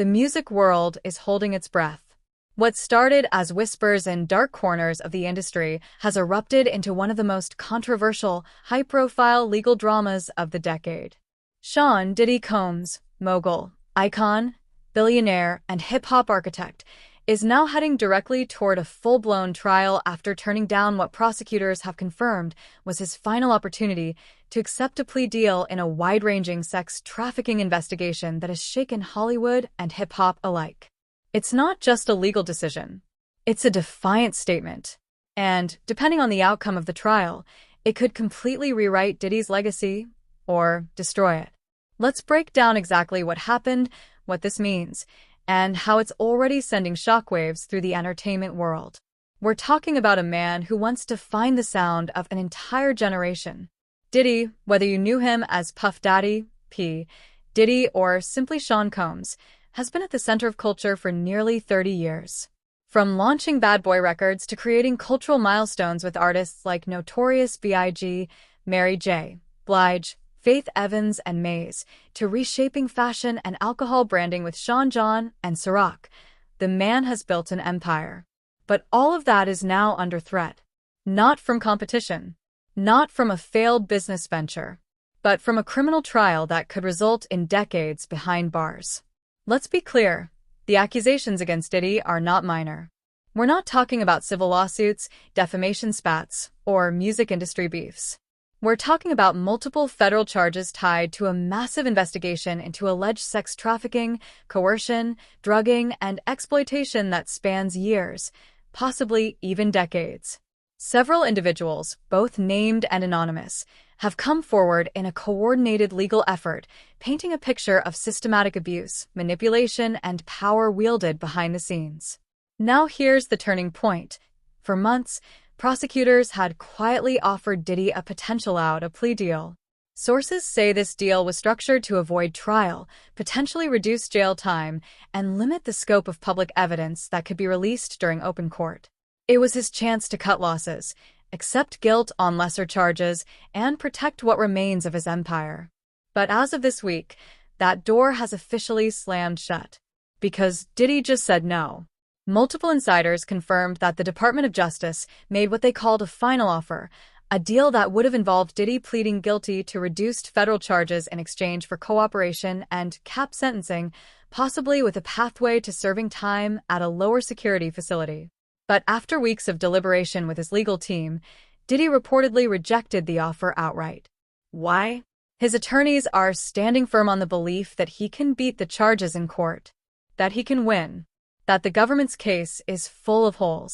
the music world is holding its breath. What started as whispers in dark corners of the industry has erupted into one of the most controversial, high-profile legal dramas of the decade. Sean Diddy Combs, mogul, icon, billionaire, and hip-hop architect, is now heading directly toward a full-blown trial after turning down what prosecutors have confirmed was his final opportunity to accept a plea deal in a wide-ranging sex trafficking investigation that has shaken Hollywood and hip-hop alike. It's not just a legal decision. It's a defiant statement. And, depending on the outcome of the trial, it could completely rewrite Diddy's legacy or destroy it. Let's break down exactly what happened, what this means, and how it's already sending shockwaves through the entertainment world. We're talking about a man who wants to find the sound of an entire generation. Diddy, whether you knew him as Puff Daddy, P. Diddy, or simply Sean Combs, has been at the center of culture for nearly 30 years. From launching Bad Boy Records to creating cultural milestones with artists like Notorious B.I.G., Mary J. Blige, Faith Evans, and Maze, to reshaping fashion and alcohol branding with Sean John and Ciroc, the man has built an empire. But all of that is now under threat. Not from competition, not from a failed business venture, but from a criminal trial that could result in decades behind bars. Let's be clear, the accusations against Diddy are not minor. We're not talking about civil lawsuits, defamation spats, or music industry beefs. We're talking about multiple federal charges tied to a massive investigation into alleged sex trafficking, coercion, drugging, and exploitation that spans years, possibly even decades. Several individuals, both named and anonymous, have come forward in a coordinated legal effort, painting a picture of systematic abuse, manipulation, and power wielded behind the scenes. Now here's the turning point. For months, prosecutors had quietly offered Diddy a potential out, a plea deal. Sources say this deal was structured to avoid trial, potentially reduce jail time, and limit the scope of public evidence that could be released during open court. It was his chance to cut losses, accept guilt on lesser charges, and protect what remains of his empire. But as of this week, that door has officially slammed shut. Because Diddy just said no. Multiple insiders confirmed that the Department of Justice made what they called a final offer, a deal that would have involved Diddy pleading guilty to reduced federal charges in exchange for cooperation and cap sentencing, possibly with a pathway to serving time at a lower security facility. But after weeks of deliberation with his legal team, Diddy reportedly rejected the offer outright. Why? His attorneys are standing firm on the belief that he can beat the charges in court, that he can win, that the government's case is full of holes.